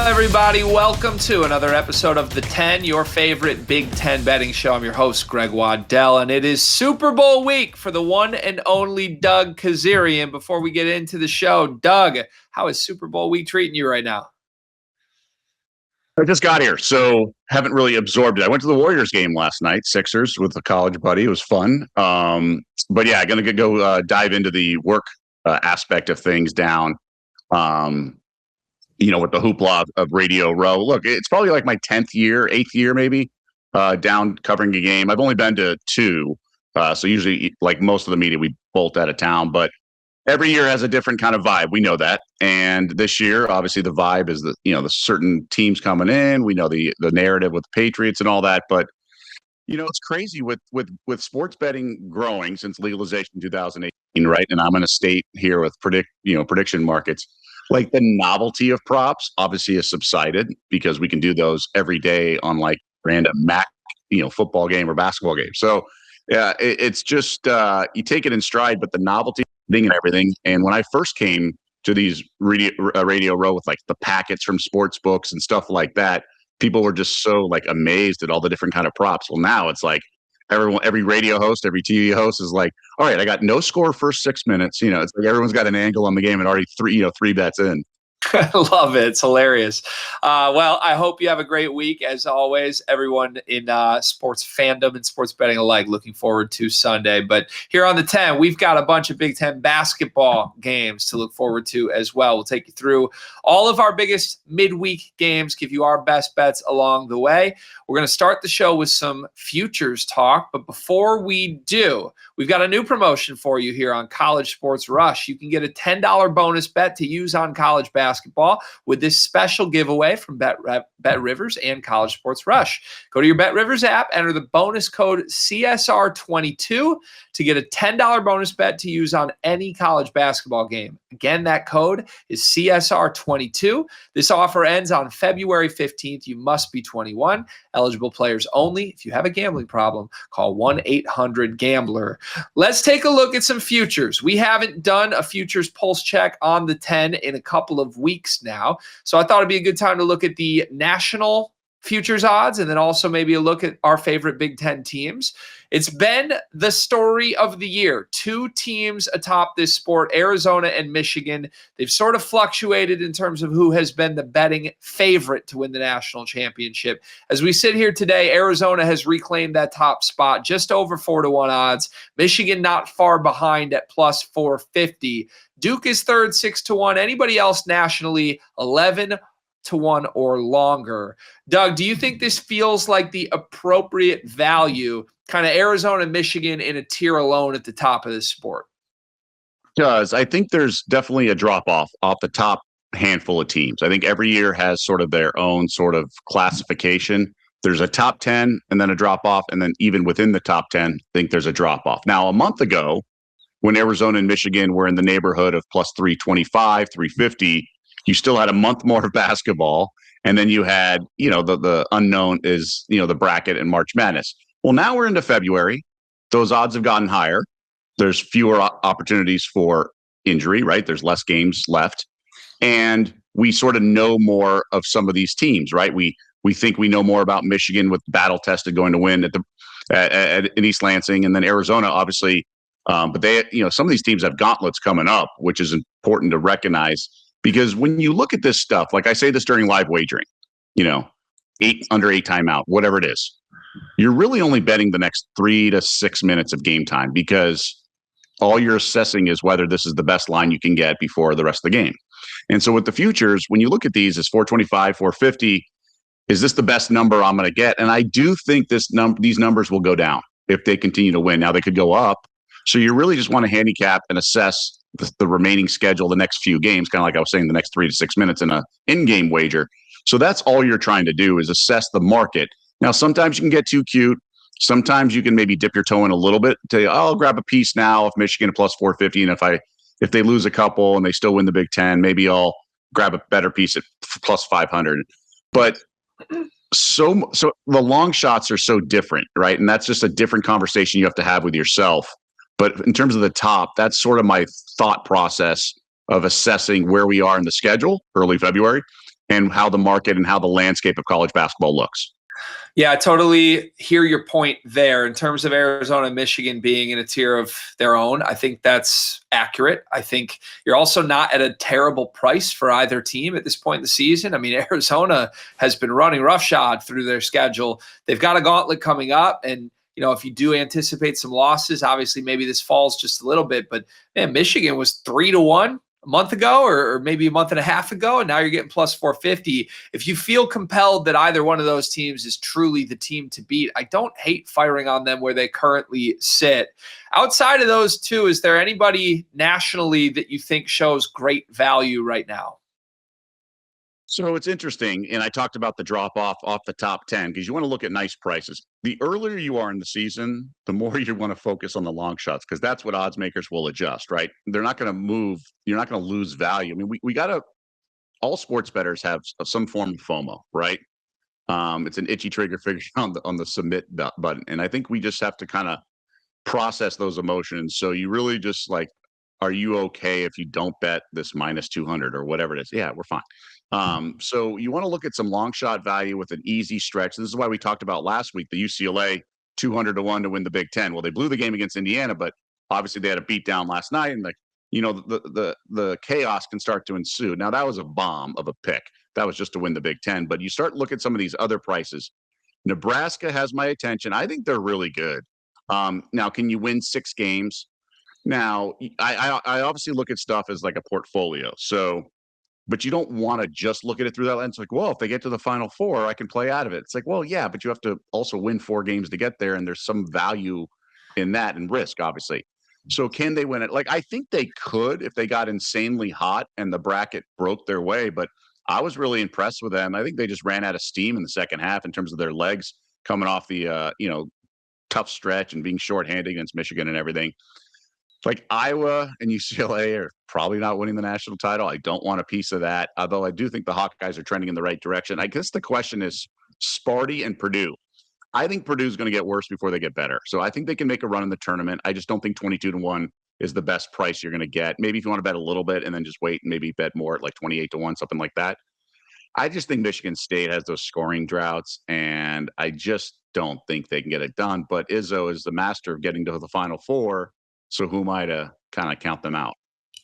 Everybody, welcome to another episode of The 10, your favorite Big Ten betting show. I'm your host, Greg Waddell, and it is Super Bowl week for the one and only Doug Kezirian. Before we get into the show, Doug, how is Super Bowl week treating you right now? I just got here, so haven't really absorbed it. I went to the Warriors game last night, Sixers, with a college buddy. It was fun. But yeah, going to go dive into the work aspect of things down. With the hoopla of Radio Row. Look, it's probably like my 8th year maybe, down covering a game. I've only been to 2. So usually, like most of the media, we bolt out of town. But every year has a different kind of vibe. We know that. And this year, obviously, the vibe is the certain teams coming in. We know the narrative with the Patriots and all that. But, it's crazy with sports betting growing since legalization in 2018, right? And I'm in a state here with prediction markets. Like the novelty of props obviously has subsided because we can do those every day on like random football game or basketball game. So yeah, it's just you take it in stride, but the novelty and everything. And when I first came to these Radio Row with like the packets from sports books and stuff like that, people were just so like amazed at all the different kind of props. Well, now it's like every radio host, every TV host is like, all right, I got no score first 6 minutes. It's like everyone's got an angle on the game and already three bets in. I love it. It's hilarious. Well, I hope you have a great week. As always, everyone in sports fandom and sports betting alike, looking forward to Sunday. But here on the 10, we've got a bunch of Big Ten basketball games to look forward to as well. We'll take you through all of our biggest midweek games, give you our best bets along the way. We're going to start the show with some futures talk. But before we do, we've got a new promotion for you here on College Sports Rush. You can get a $10 bonus bet to use on college basketball with this special giveaway from Bet Rivers and College Sports Rush. Go to your Bet Rivers app, enter the bonus code CSR22 to get a $10 bonus bet to use on any college basketball game. Again, that code is CSR22. This offer ends on February 15th. You must be 21. Eligible players only. If you have a gambling problem, call 1-800-GAMBLER. Let's take a look at some futures. We haven't done a futures pulse check on the 10 in a couple of weeks now, so I thought it'd be a good time to look at the national futures odds and then also maybe a look at our favorite Big Ten teams. It's been the story of the year. 2 teams atop this sport, Arizona and Michigan. They've sort of fluctuated in terms of who has been the betting favorite to win the national championship. As we sit here today, Arizona has reclaimed that top spot, just over 4-1 odds. Michigan not far behind at plus 450. Duke is third, 6-1. Anybody else nationally, 11-1 or longer. Doug, do you think this feels like the appropriate value, kind of Arizona and Michigan in a tier alone at the top of this sport? Does. I think there's definitely a drop-off off the top handful of teams. I think every year has sort of their own sort of classification. There's a top 10 and then a drop-off, and then even within the top 10, I think there's a drop-off. Now, a month ago, when Arizona and Michigan were in the neighborhood of plus 325, 350, you still had a month more of basketball. And then you had, the unknown is, the bracket and March Madness. Well, now we're into February. Those odds have gotten higher. There's fewer opportunities for injury, right? There's less games left. And we sort of know more of some of these teams, right? We think we know more about Michigan with battle tested going to win at East Lansing, and then Arizona, obviously. But they, some of these teams have gauntlets coming up, which is important to recognize. Because when you look at this stuff, like I say this during live wagering, 8 timeout, whatever it is, you're really only betting the next 3 to 6 minutes of game time because all you're assessing is whether this is the best line you can get before the rest of the game. And so with the futures, when you look at these as 425, 450, is this the best number I'm going to get? And I do think these numbers will go down if they continue to win. Now they could go up. So you really just want to handicap and assess the remaining schedule, the next few games, kind of like I was saying, the next 3 to 6 minutes in an in-game wager. So that's all you're trying to do is assess the market. Now, sometimes you can get too cute. Sometimes you can maybe dip your toe in a little bit. Tell you, I'll grab a piece now if Michigan plus 450, and if they lose a couple and they still win the Big Ten, maybe I'll grab a better piece at plus 500. But so the long shots are so different, right? And that's just a different conversation you have to have with yourself. But in terms of the top, that's sort of my thought process of assessing where we are in the schedule, early February, and how the market and how the landscape of college basketball looks. Yeah, I totally hear your point there in terms of Arizona and Michigan being in a tier of their own. I think that's accurate. I think you're also not at a terrible price for either team at this point in the season. I mean, Arizona has been running roughshod through their schedule. They've got a gauntlet coming up, and if you do anticipate some losses, obviously maybe this falls just a little bit, but man, Michigan was 3-1 a month ago or maybe a month and a half ago, and now you're getting plus 450. If you feel compelled that either one of those teams is truly the team to beat, I don't hate firing on them where they currently sit. Outside of those two, is there anybody nationally that you think shows great value right now? So it's interesting, and I talked about the drop off the top 10 because you want to look at nice prices. The earlier you are in the season, the more you want to focus on the long shots because that's what odds makers will adjust, right? They're not going to move. You're not going to lose value. I mean, we got to all sports bettors have some form of FOMO, right? It's an itchy trigger finger on the submit button, and I think we just have to kind of process those emotions. So you really just like, are you okay if you don't bet this minus 200 or whatever it is? Yeah, we're fine. So you want to look at some long shot value with an easy stretch. This is why we talked about last week, the UCLA 200-1 to win the Big Ten. Well, they blew the game against Indiana, but obviously they had a beat down last night, and the chaos can start to ensue. Now that was a bomb of a pick. That was just to win the Big Ten. But you start looking at some of these other prices. Nebraska has my attention. I think they're really good. Now, can you win 6 games? Now, I obviously look at stuff as like a portfolio. So, but you don't want to just look at it through that lens. Like, well, if they get to the Final Four, I can play out of it. It's like, well, yeah, but you have to also win 4 games to get there, and there's some value in that and risk, obviously. So, can they win it? Like, I think they could if they got insanely hot and the bracket broke their way. But I was really impressed with them. I think they just ran out of steam in the second half in terms of their legs coming off the tough stretch and being shorthanded against Michigan and everything. Like Iowa and UCLA are probably not winning the national title. I don't want a piece of that, although I do think the Hawkeyes are trending in the right direction. I guess the question is Sparty and Purdue. I think Purdue's going to get worse before they get better. So I think they can make a run in the tournament. I just don't think 22-1 is the best price you're going to get. Maybe if you want to bet a little bit and then just wait and maybe bet more at like 28-1, something like that. I just think Michigan State has those scoring droughts, and I just don't think they can get it done. But Izzo is the master of getting to the Final Four. So who am I to kind of count them out?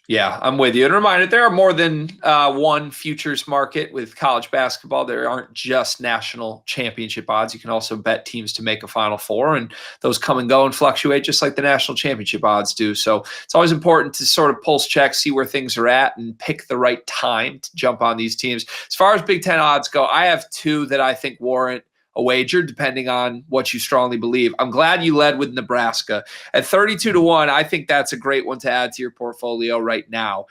Yeah, I'm with you. And reminder, there are more than one futures market with college basketball. There aren't just national championship odds. You can also bet teams to make a Final Four, and those come and go and fluctuate just like the national championship odds do. So it's always important to sort of pulse check, see where things are at, and pick the right time to jump on these teams. As far as Big Ten odds go, I have 2 that I think warrant a wager, depending on what you strongly believe. I'm glad you led with Nebraska. At 32-1, I think that's a great one to add to your portfolio right now.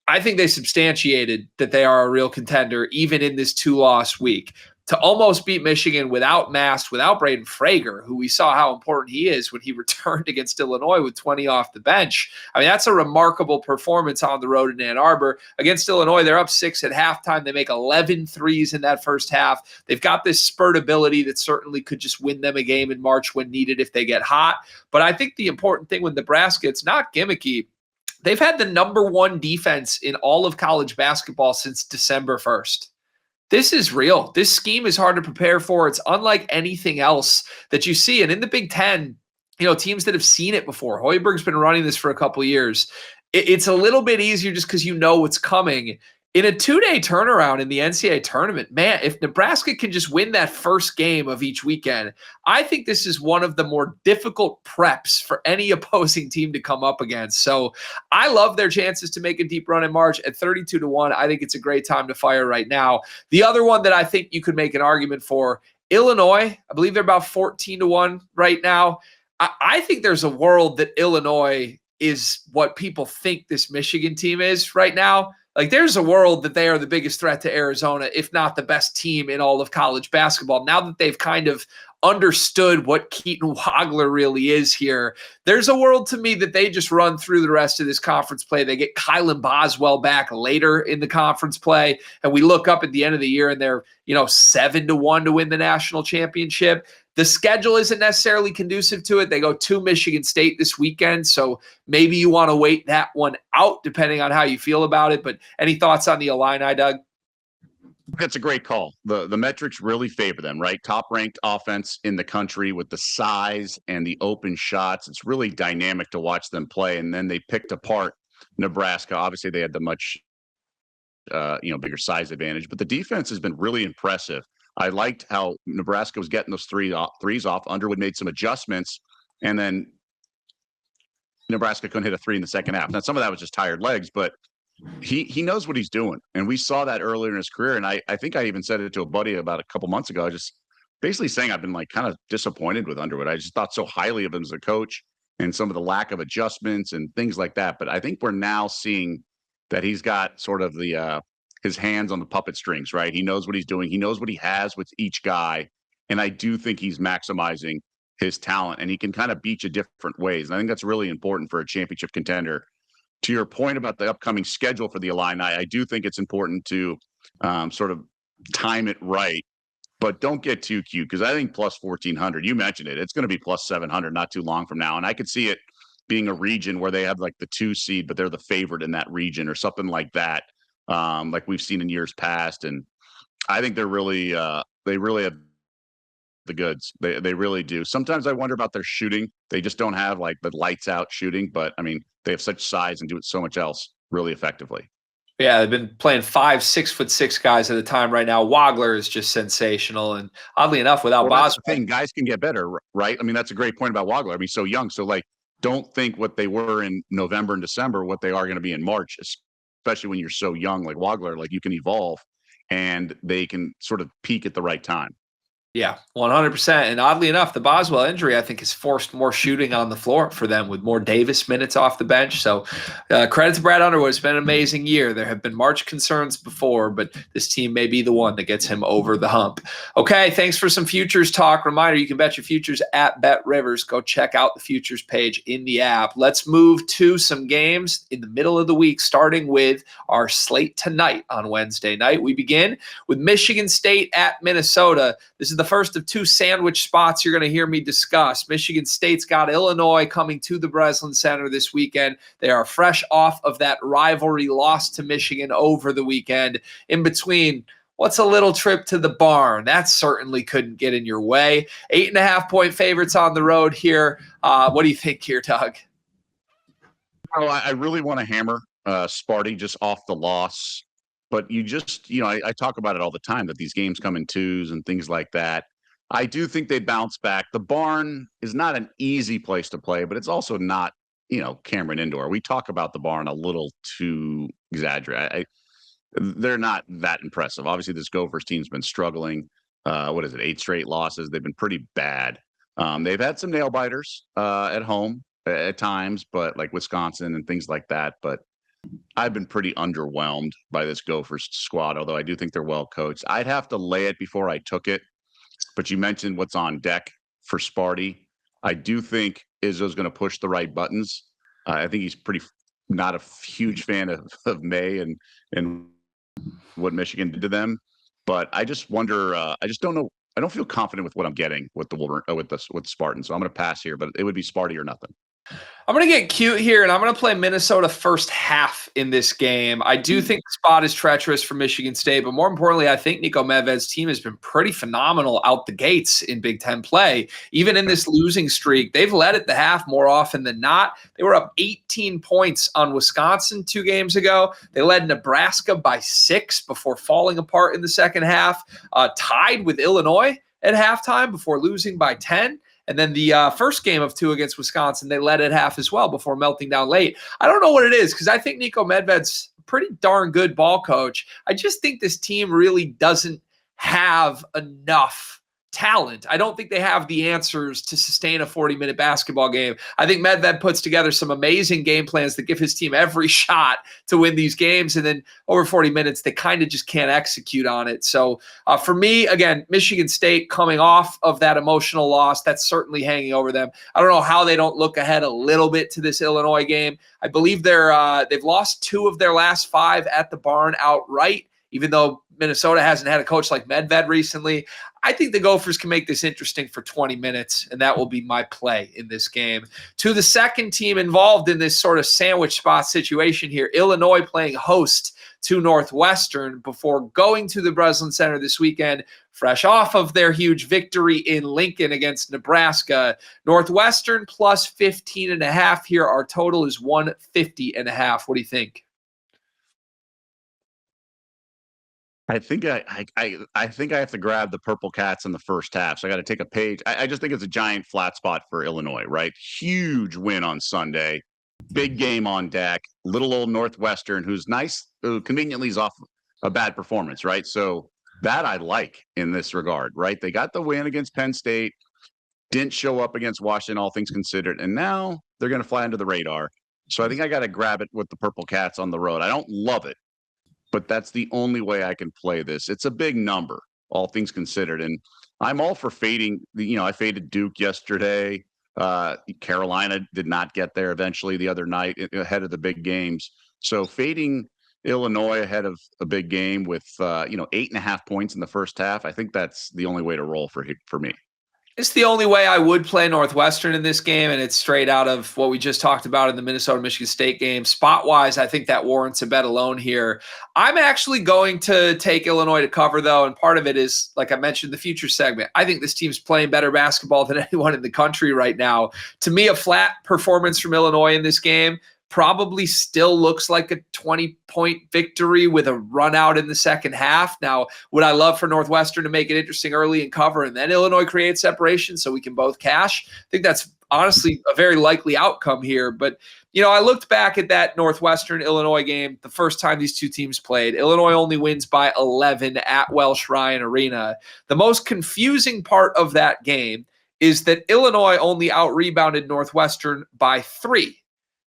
I think they substantiated that they are a real contender, even in this 2-loss week. To almost beat Michigan without Mast, without Braden Frager, who we saw how important he is when he returned against Illinois with 20 off the bench. I mean, that's a remarkable performance on the road in Ann Arbor. Against Illinois, they're up 6 at halftime. They make 11 threes in that first half. They've got this spurt ability that certainly could just win them a game in March when needed if they get hot. But I think the important thing with Nebraska, it's not gimmicky. They've had the number 1 defense in all of college basketball since December 1st. This is real. This scheme is hard to prepare for. It's unlike anything else that you see. And in the Big Ten, teams that have seen it before, Hoiberg's been running this for a couple of years. It's a little bit easier just because you know what's coming. In a 2-day turnaround in the NCAA tournament, man, if Nebraska can just win that first game of each weekend, I think this is one of the more difficult preps for any opposing team to come up against. So I love their chances to make a deep run in March at 32-1. I think it's a great time to fire right now. The other one that I think you could make an argument for, Illinois, I believe they're about 14-1 right now. I think there's a world that Illinois is what people think this Michigan team is right now. Like, there's a world that they are the biggest threat to Arizona, if not the best team in all of college basketball. Now that they've kind of understood what Keaton Wagler really is here, there's a world to me that they just run through the rest of this conference play. They get Kylan Boswell back later in the conference play, and we look up at the end of the year and they're 7-1 to win the national championship. The schedule isn't necessarily conducive to it. They go to Michigan State this weekend, so maybe you want to wait that one out depending on how you feel about it. But any thoughts on the Illini, Doug? That's a great call. The metrics really favor them, right? Top ranked offense in the country with the size and the open shots. It's really dynamic to watch them play. And then they picked apart Nebraska. Obviously, they had the much bigger size advantage, but the defense has been really impressive. I liked how Nebraska was getting those threes off. Underwood made some adjustments, and then Nebraska couldn't hit a three in the second half. Now, some of that was just tired legs, but he knows what he's doing. And we saw that earlier in his career. And I think I even said it to a buddy about a couple months ago, just basically saying I've been like kind of disappointed with Underwood. I just thought so highly of him as a coach and some of the lack of adjustments and things like that. But I think we're now seeing that he's got sort of the his hands on the puppet strings, right? He knows what he's doing. He knows what he has with each guy. And I do think he's maximizing his talent, and he can kind of beat you different ways. And I think that's really important for a championship contender. To your point about the upcoming schedule for the Illini, I do think it's important to sort of time it right, but don't get too cute, because I think plus 1,400, you mentioned it, it's going to be plus 700 not too long from now. And I could see it being a region where they have like the 2 seed, but they're the favorite in that region or something like that, like we've seen in years past. And I think they really have the goods. They really do. Sometimes I wonder about their shooting. They just don't have like the lights out shooting, but I mean, they have such size and do it so much else really effectively. Yeah, they've been playing 5 6'6" guys at a time right now. Wagler is just sensational, and oddly enough, without Well, that's Boswell, the thing. Guys can get better, right? I mean, that's a great point about Wagler. I mean, so young. So like, don't think what they were in November and December, what they are going to be in March, especially when you're so young, like Wagler. Like, you can evolve, and they can sort of peak at the right time. yeah, 100%. And oddly enough, the Boswell injury, I think, has forced more shooting on the floor for them with more Davis minutes off the bench. So credit to Brad Underwood. It's been an amazing year. There have been March concerns before, but this team may be the one that gets him over the hump. Okay, thanks for some futures talk. Reminder, you can bet your futures at Bet Rivers. Go check out the futures page in the app. Let's move to some games in the middle of the week, starting with our slate tonight on Wednesday night. We begin with Michigan State at Minnesota. This is the first of 2 sandwich spots you're going to hear me discuss. Michigan State's got Illinois coming to the Breslin Center this weekend. They are fresh off of that rivalry loss to Michigan over the weekend. In between, what's a little trip to the barn? That certainly couldn't get in your way. 8.5-point favorites on the road here. What do you think here, Doug? Oh, I really want to hammer Sparty just off the loss. But you just, I talk about it all the time that these games come in twos and things like that. I do think they bounce back. The barn is not an easy place to play, but it's also not, Cameron Indoor. We talk about the barn a little too exaggerated. They're not that impressive. Obviously, this Gophers team's been struggling. 8 straight losses? They've been pretty bad. They've had some nail biters at home at times, but like Wisconsin and things like that. But I've been pretty underwhelmed by this Gophers squad, although I do think they're well coached. I'd have to lay it before I took it, but you mentioned what's on deck for Sparty. I do think Izzo's going to push the right buttons. I think he's not a huge fan of May and what Michigan did to them, but I just wonder. I just don't know. I don't feel confident with what I'm getting with the Spartans, so I'm going to pass here. But it would be Sparty or nothing. I'm going to get cute here, and I'm going to play Minnesota first half in this game. I do think the spot is treacherous for Michigan State, but more importantly, I think Nico Medved's team has been pretty phenomenal out the gates in Big Ten play. Even in this losing streak, they've led at the half more often than not. They were up 18 points on Wisconsin 2 games ago. They led Nebraska by 6 before falling apart in the second half, tied with Illinois at halftime before losing by 10. And then the first game of 2 against Wisconsin, they led at half as well before melting down late. I don't know what it is, because I think Nico Medved's a pretty darn good ball coach. I just think this team really doesn't have enough talent. I don't think they have the answers to sustain a 40-minute basketball game. I think Medved puts together some amazing game plans that give his team every shot to win these games. And then over 40 minutes, they kind of just can't execute on it. So for me, again, Michigan State coming off of that emotional loss, that's certainly hanging over them. I don't know how they don't look ahead a little bit to this Illinois game. I believe they've lost 2 of their last 5 at the barn outright, even though Minnesota hasn't had a coach like Medved recently. I think the Gophers can make this interesting for 20 minutes, and that will be my play in this game. To the second team involved in this sort of sandwich spot situation here, Illinois playing host to Northwestern before going to the Breslin Center this weekend, fresh off of their huge victory in Lincoln against Nebraska. Northwestern plus 15.5 here. Our total is 150.5. What do you think? I think I think I have to grab the Purple Cats in the first half. So I got to take a page. I just think it's a giant flat spot for Illinois, right? Huge win on Sunday, big game on deck. Little old Northwestern, who's nice, who conveniently is off a bad performance, right? So that I like in this regard, right? They got the win against Penn State, didn't show up against Washington, all things considered, and now they're going to fly under the radar. So I think I got to grab it with the Purple Cats on the road. I don't love it, but that's the only way I can play this. It's a big number, all things considered. And I'm all for fading. I faded Duke yesterday. Carolina did not get there eventually the other night ahead of the big games. So fading Illinois ahead of a big game with, 8.5 points in the first half, I think that's the only way to roll for me. It's the only way I would play Northwestern in this game, and it's straight out of what we just talked about in the Minnesota-Michigan State game. Spot-wise, I think that warrants a bet alone here. I'm actually going to take Illinois to cover, though, and part of it is, like I mentioned in the future segment, I think this team's playing better basketball than anyone in the country right now. To me, a flat performance from Illinois in this game probably still looks like a 20-point victory with a run out in the second half. Now, would I love for Northwestern to make it interesting early and cover, and then Illinois create separation so we can both cash? I think that's honestly a very likely outcome here. But, I looked back at that Northwestern-Illinois game the first time these two teams played. Illinois only wins by 11 at Welsh Ryan Arena. The most confusing part of that game is that Illinois only out-rebounded Northwestern by 3.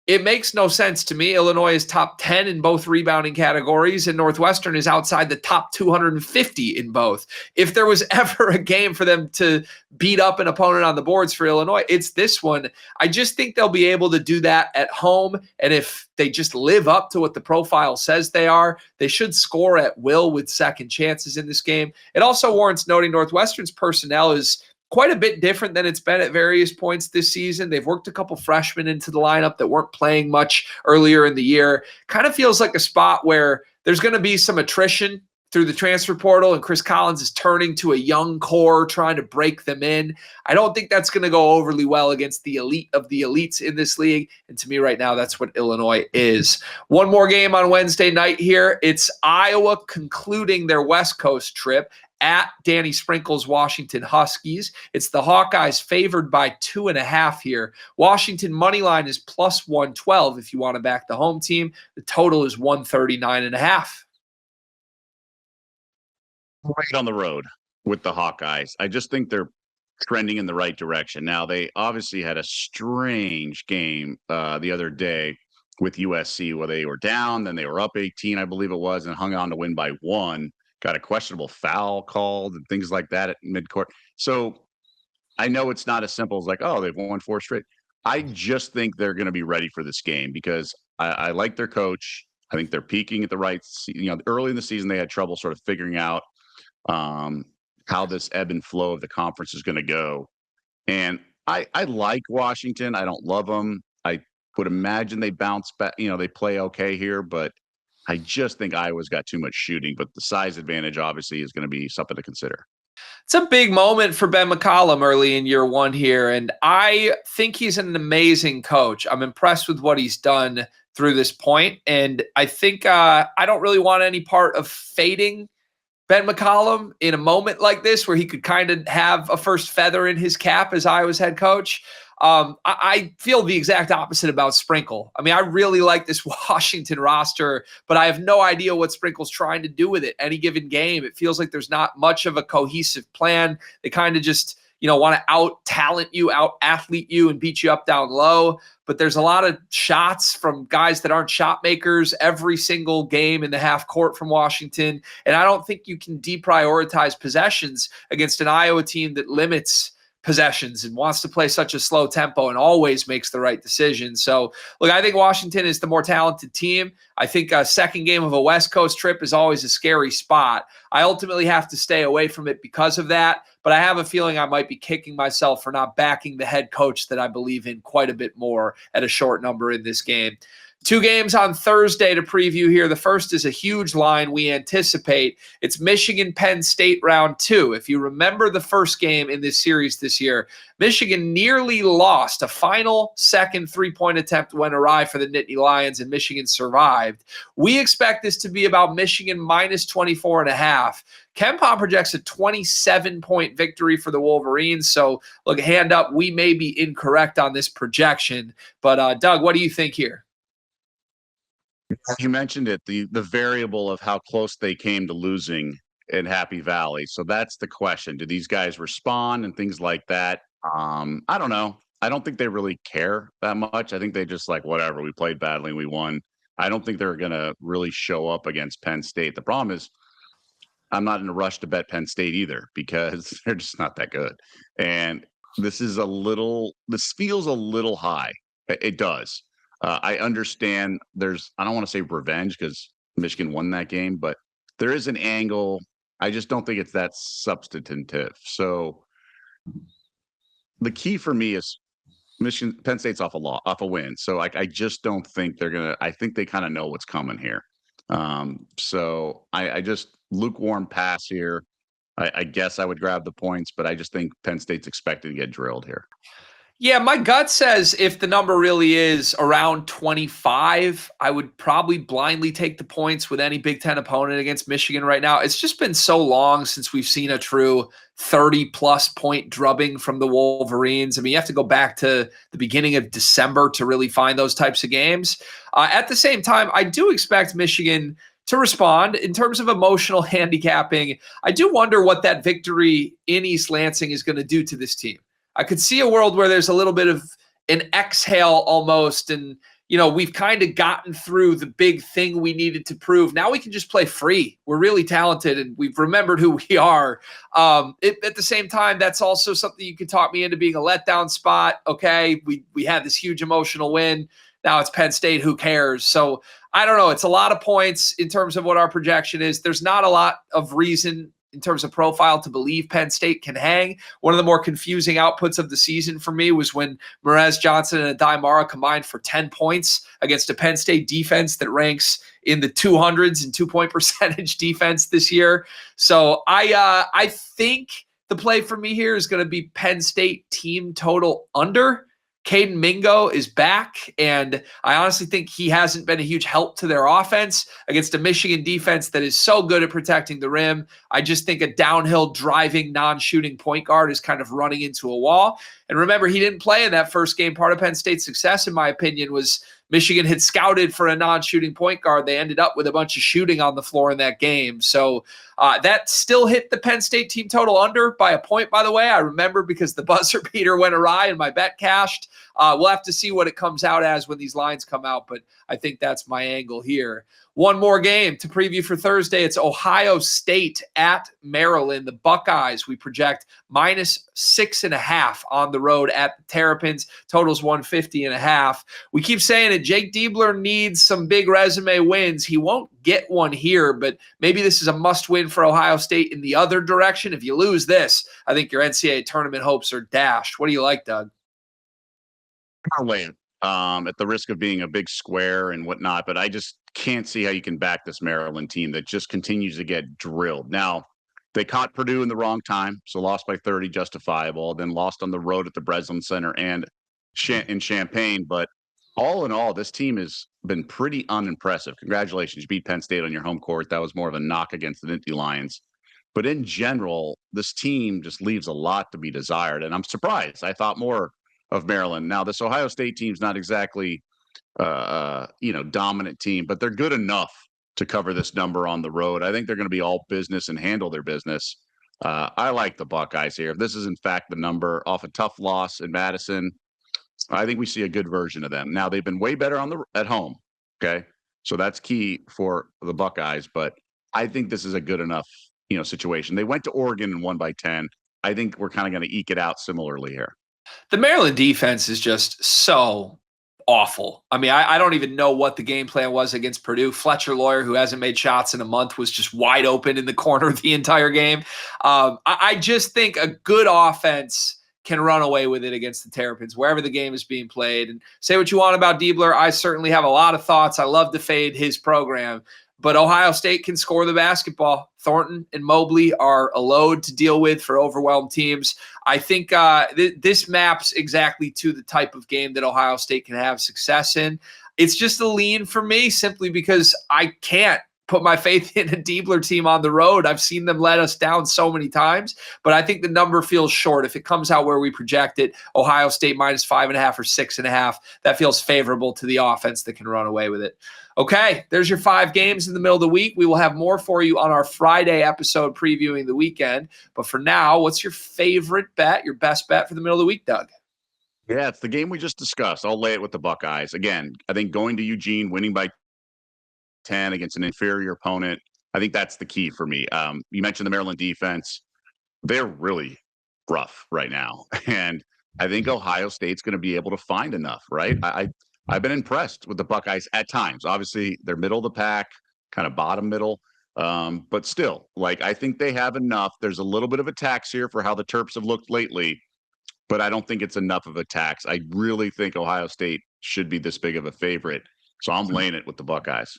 It makes no sense to me. Illinois is top 10 in both rebounding categories, and Northwestern is outside the top 250 in both. If there was ever a game for them to beat up an opponent on the boards for Illinois, it's this one. I just think they'll be able to do that at home, and if they just live up to what the profile says they are, they should score at will with second chances in this game. It also warrants noting Northwestern's personnel is quite a bit different than it's been at various points this season. They've worked a couple freshmen into the lineup that weren't playing much earlier in the year. Kind of feels like a spot where there's going to be some attrition through the transfer portal, and Chris Collins is turning to a young core, trying to break them in. I don't think that's going to go overly well against the elite of the elites in this league. And to me right now, that's what Illinois is. One more game on Wednesday night here. It's Iowa concluding their West Coast trip at Danny Sprinkle's Washington Huskies. It's the Hawkeyes favored by 2.5 here. Washington money line is plus 112 if you want to back the home team. The total is 139.5. Right on the road with the Hawkeyes. I just think they're trending in the right direction. Now, they obviously had a strange game the other day with USC where they were down, then they were up 18, I believe it was, and hung on to win by 1. Got a questionable foul called and things like that at midcourt. So I know it's not as simple as like, oh, they've won 4 straight. I just think they're going to be ready for this game because I like their coach. I think they're peaking at the right, early in the season, they had trouble sort of figuring out how this ebb and flow of the conference is going to go. And I like Washington. I don't love them. I would imagine they bounce back, they play okay here, but I just think Iowa's got too much shooting, but the size advantage obviously is going to be something to consider. It's a big moment for Ben McCollum early in year one here, and I think he's an amazing coach. I'm impressed with what he's done through this point, and I think I don't really want any part of fading Ben McCollum in a moment like this where he could kind of have a first feather in his cap as Iowa's head coach. I feel the exact opposite about Sprinkle. I mean, I really like this Washington roster, but I have no idea what Sprinkle's trying to do with it any given game. It feels like there's not much of a cohesive plan. They kind of just, want to out-talent you, out-athlete you, and beat you up down low. But there's a lot of shots from guys that aren't shot makers every single game in the half court from Washington. And I don't think you can deprioritize possessions against an Iowa team that limits possessions and wants to play such a slow tempo and always makes the right decision. So, look, I think Washington is the more talented team. I think a second game of a West Coast trip is always a scary spot. I ultimately have to stay away from it because of that, but I have a feeling I might be kicking myself for not backing the head coach that I believe in quite a bit more at a short number in this game. 2 games on Thursday to preview here. The first is a huge line we anticipate. It's Michigan Penn State round 2. If you remember the first game in this series this year, Michigan nearly lost. A final second 3-point attempt went awry for the Nittany Lions, and Michigan survived. We expect this to be about Michigan minus 24.5. KenPom projects a 27-point victory for the Wolverines. So, look, hand up, we may be incorrect on this projection. But, Doug, what do you think here? You mentioned it, the variable of how close they came to losing in Happy Valley. So that's the question. Do these guys respond and things like that? I don't know. I don't think they really care that much. I think they just like, whatever, we played badly, we won. I don't think they're going to really show up against Penn State. The problem is I'm not in a rush to bet Penn State either because they're just not that good. And this feels a little high. It does. I understand I don't want to say revenge because Michigan won that game, but there is an angle. I just don't think it's that substantive. So the key for me is Penn State's off a win. So I just don't think I think they kind of know what's coming here. So I just lukewarm pass here. I guess I would grab the points, but I just think Penn State's expected to get drilled here. Yeah, my gut says if the number really is around 25, I would probably blindly take the points with any Big Ten opponent against Michigan right now. It's just been so long since we've seen a true 30-plus point drubbing from the Wolverines. I mean, you have to go back to the beginning of December to really find those types of games. At the same time, I do expect Michigan to respond. In terms of emotional handicapping, I do wonder what that victory in East Lansing is going to do to this team. I could see a world where there's a little bit of an exhale almost. And, we've kind of gotten through the big thing we needed to prove. Now we can just play free. We're really talented and we've remembered who we are. At the same time, that's also something you could talk me into being a letdown spot. Okay, we had this huge emotional win. Now it's Penn State. Who cares? So I don't know. It's a lot of points in terms of what our projection is. There's not a lot of reason in terms of profile to believe Penn State can hang. One of the more confusing outputs of the season for me was when Merez Johnson and Adai Mara combined for 10 points against a Penn State defense that ranks in the 200s in 2-point percentage defense this year. So I think the play for me here is going to be Penn State team total under. Caden Mingo is back, and I honestly think he hasn't been a huge help to their offense against a Michigan defense that is so good at protecting the rim. I just think a downhill driving, non-shooting point guard is kind of running into a wall. And remember, he didn't play in that first game. Part of Penn State's success, in my opinion, was Michigan had scouted for a non-shooting point guard. They ended up with a bunch of shooting on the floor in that game. So that still hit the Penn State team total under by a point, by the way. I remember because the buzzer beater went awry and my bet cashed. We'll have to see what it comes out as when these lines come out, but I think that's my angle here. One more game to preview for Thursday. It's Ohio State at Maryland. The Buckeyes, we project -6.5 on the road at the Terrapins. Totals 150.5. We keep saying it. Jake Diebler needs some big resume wins. He won't get one here, but maybe this is a must-win for Ohio State in the other direction. If you lose this, I think your NCAA tournament hopes are dashed. What do you like, Doug? I'll lay it, at the risk of being a big square and whatnot, but I just can't see how you can back this Maryland team that just continues to get drilled. Now, they caught Purdue in the wrong time, so lost by 30, justifiable, then lost on the road at the Breslin Center and in Champaign. But all in all, this team has been pretty unimpressive. Congratulations, you beat Penn State on your home court. That was more of a knock against the Nittany Lions. But in general, this team just leaves a lot to be desired, and I'm surprised. I thought more of Maryland. Now, this Ohio State team's not exactly dominant team, but they're good enough to cover this number on the road. I think they're going to be all business and handle their business. I like the Buckeyes here. If this is in fact the number off a tough loss in Madison, I think we see a good version of them. Now, they've been way better at home. Okay. So that's key for the Buckeyes, but I think this is a good enough, situation. They went to Oregon and won by 10. I think we're kind of going to eke it out similarly here. The Maryland defense is just so awful. I mean, I don't even know what the game plan was against Purdue. Fletcher Lawyer, who hasn't made shots in a month, was just wide open in the corner the entire game. I just think a good offense can run away with it against the Terrapins, wherever the game is being played. And say what you want about Diebler. I certainly have a lot of thoughts. I love to fade his program. But Ohio State can score the basketball. Thornton and Mobley are a load to deal with for overwhelmed teams. I think this maps exactly to the type of game that Ohio State can have success in. It's just a lean for me simply because I can't put my faith in a Diebler team on the road. I've seen them let us down so many times, but I think the number feels short. If it comes out where we project it, Ohio State -5.5 or 6.5, that feels favorable to the offense that can run away with it. Okay, there's your 5 games in the middle of the week. We will have more for you on our Friday episode previewing the weekend. But for now, what's your favorite bet, your best bet for the middle of the week, Doug? Yeah, it's the game we just discussed. I'll lay it with the Buckeyes. Again, I think going to Eugene, winning by 10 against an inferior opponent, I think that's the key for me. You mentioned the Maryland defense. They're really rough right now. And I think Ohio State's going to be able to find enough, right? I've been impressed with the Buckeyes at times. Obviously, they're middle of the pack, kind of bottom middle. But still, like, I think they have enough. There's a little bit of a tax here for how the Terps have looked lately, but I don't think it's enough of a tax. I really think Ohio State should be this big of a favorite. So I'm laying it with the Buckeyes.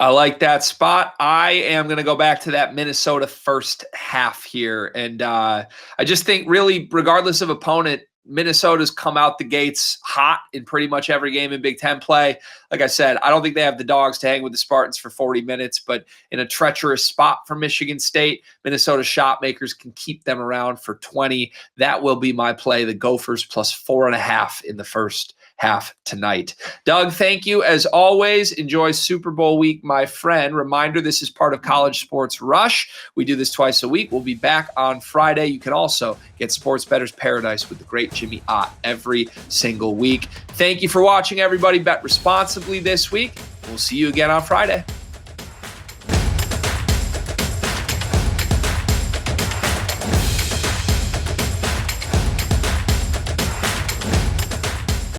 I like that spot. I am going to go back to that Minnesota first half here. And I just think really, regardless of opponent, Minnesota's come out the gates hot in pretty much every game in Big Ten play. Like I said, I don't think they have the dogs to hang with the Spartans for 40 minutes, but in a treacherous spot for Michigan State, Minnesota shot makers can keep them around for 20. That will be my play, the Gophers +4.5 in the first half tonight. Doug, thank you as always. Enjoy Super Bowl week, my friend. Reminder, this is part of College Sports Rush. We do this twice a week. We'll be back on Friday. You can also get Sports Bettor's Paradise with the great Jimmy Ott every single week. Thank you for watching, everybody. Bet responsibly this week. We'll see you again on Friday.